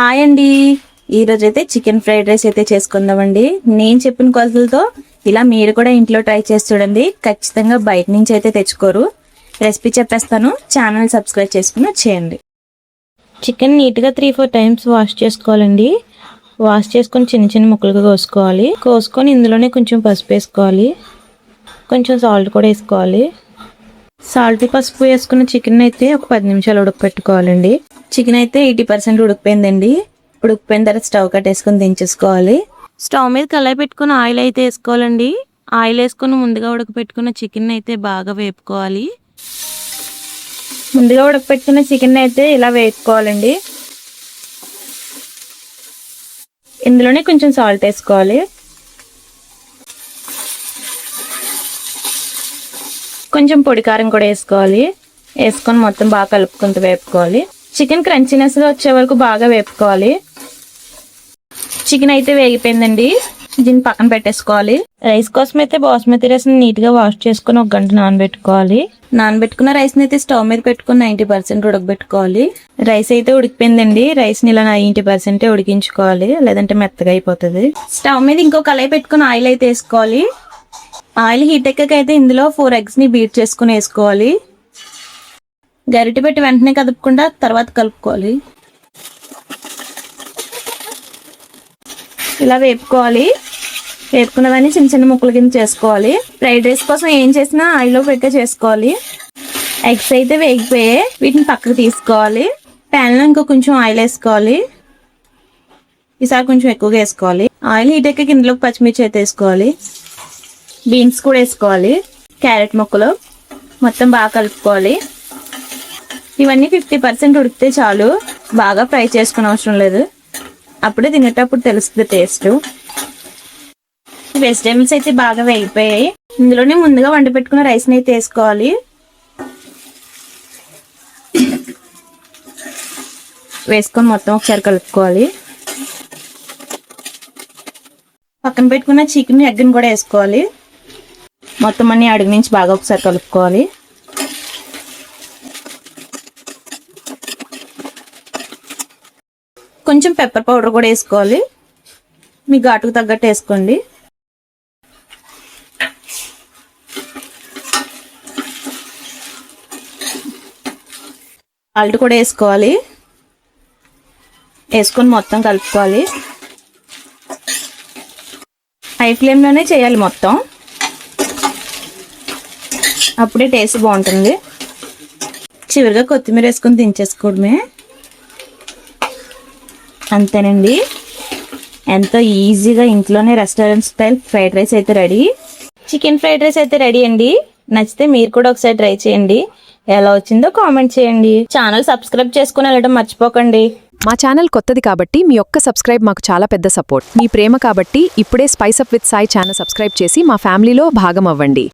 Hi అండి, ఈరోజు అయితే చికెన్ ఫ్రైడ్ రైస్ అయితే చేసుకుందామండి. నేను చెప్పిన కొలతలతో ఇలా మీరు కూడా ఇంట్లో ట్రై చేసి చూడండి. ఖచ్చితంగా బయట నుంచి అయితే తెచ్చుకోరు. రెసిపీ చెప్పేస్తాను, ఛానల్ సబ్స్క్రైబ్ చేసుకుని చేయండి. చికెన్ నీట్గా 3-4 టైమ్స్ వాష్ చేసుకోవాలండి. వాష్ చేసుకొని చిన్న చిన్న ముక్కలుగా కోసుకొని ఇందులోనే కొంచెం పసుపు వేసుకోవాలి, కొంచెం సాల్ట్ కూడా వేసుకోవాలి. సాల్ట్ పసుపు వేసుకున్న చికెన్ అయితే ఒక 10 నిమిషాలు ఉడకపెట్టుకోవాలండి. చికెన్ అయితే 80% ఉడికిపోయిందండి. ఉడికిపోయిన తర్వాత స్టవ్ కట్టేసుకొని దించేసుకోవాలి. స్టవ్ మీద కళాయి పెట్టుకుని ఆయిల్ అయితే వేసుకోవాలండి. ఆయిల్ వేసుకుని ముందుగా ఉడకపెట్టుకున్న చికెన్ అయితే బాగా వేపుకోవాలి. ముందుగా ఉడకపెట్టుకున్న చికెన్ అయితే ఇలా వేపుకోవాలండి. ఇందులోనే కొంచెం సాల్ట్ వేసుకోవాలి, కొంచెం పొడి కారం కూడా వేసుకోవాలి. వేసుకొని మొత్తం బాగా కలుపుకుంటూ వేపుకోవాలి. చికెన్ క్రంచీనెస్గా వచ్చే వరకు బాగా వేపుకోవాలి. చికెన్ అయితే వేగిపోయిందండి, దీన్ని పక్కన పెట్టేసుకోవాలి. రైస్ కోసం అయితే బాస్మతి రైస్ నీట్గా వాష్ చేసుకుని 1 గంట నానబెట్టుకోవాలి. నానబెట్టుకున్న రైస్ని అయితే స్టవ్ మీద పెట్టుకుని 90% ఉడకబెట్టుకోవాలి. రైస్ అయితే ఉడికిపోయిందండి. రైస్ని ఇలా 90% ఉడికించుకోవాలి, లేదంటే మెత్తగా అయిపోతుంది. స్టవ్ మీద ఇంకో కళాయి పెట్టుకుని ఆయిల్ అయితే వేసుకోవాలి. ఆయిల్ హీట్ ఎక్కాక అయితే ఇందులో 4 ఎగ్స్ని బీట్ చేసుకుని వేసుకోవాలి. గరిటె పెట్టి వెంటనే కదుపుకుండా తర్వాత కలుపుకోవాలి. ఇలా వేపుకోవాలి. వేపుకున్నదాన్ని చిన్న చిన్న ముక్కల కింద చేసుకోవాలి. ఫ్రైడ్ రైస్ కోసం ఏం చేసినా ఆయిల్లో పెట్టే చేసుకోవాలి. ఎగ్స్ అయితే వేగిపోయాయి, వీటిని పక్కకు తీసుకోవాలి. ప్యాన్లో ఇంకో కొంచెం ఆయిల్ వేసుకోవాలి. ఈసారి కొంచెం ఎక్కువగా వేసుకోవాలి. ఆయిల్ హీట్ ఎక్కాక ఇందులో పచ్చిమిర్చి అయితే వేసుకోవాలి. బీన్స్ కూడా వేసుకోవాలి. క్యారెట్ ముక్కలు మొత్తం బాగా కలుపుకోవాలి. ఇవన్నీ 50% ఉడికితే చాలు, బాగా ఫ్రై చేసుకునే అవసరం లేదు. అప్పుడే తినేటప్పుడు తెలుస్తుంది టేస్ట్. వెజిటేబుల్స్ అయితే బాగా వేగిపోయాయి. ఇందులోనే ముందుగా వంట పెట్టుకున్న రైస్ని అయితే వేసుకోవాలి. వేసుకొని మొత్తం ఒకసారి కలుపుకోవాలి. పక్కన పెట్టుకున్న చికెన్ ఎగ్ని కూడా వేసుకోవాలి. మొత్తం అన్ని అడుగు నుంచి బాగా ఒకసారి కలుపుకోవాలి. కొంచెం పెప్పర్ పౌడర్ కూడా వేసుకోవాలి. మీ ఘాటుకు తగ్గట్టు వేసుకోండి. సాల్ట్ కూడా వేసుకోవాలి. వేసుకొని మొత్తం కలుపుకోవాలి. హై ఫ్లేమ్లోనే చేయాలి మొత్తం, అప్పుడే టేస్ట్ బాగుంటుంది. చివరిగా కొత్తిమీర వేసుకొని దించేసుకోవడమే. అంతేనండి, ఎంతో ఈజీగా ఇంట్లోనే రెస్టారెంట్ స్టైల్ ఫ్రైడ్ రైస్ అయితే రెడీ. చికెన్ ఫ్రైడ్ రైస్ అయితే రెడీ అండి. నచ్చితే మీరు కూడా ఒకసారి ట్రై చేయండి. ఎలా వచ్చిందో కామెంట్ చేయండి. ఛానల్ సబ్స్క్రైబ్ చేసుకుని వెళ్ళడం మర్చిపోకండి. మా ఛానల్ కొత్తది కాబట్టి మీ ఒక్క సబ్స్క్రైబ్ మాకు చాలా పెద్ద సపోర్ట్. మీ ప్రేమ కాబట్టి ఇప్పుడే spice up with Sai channel subscribe చేసి మా ఫ్యామిలీలో భాగం అవ్వండి.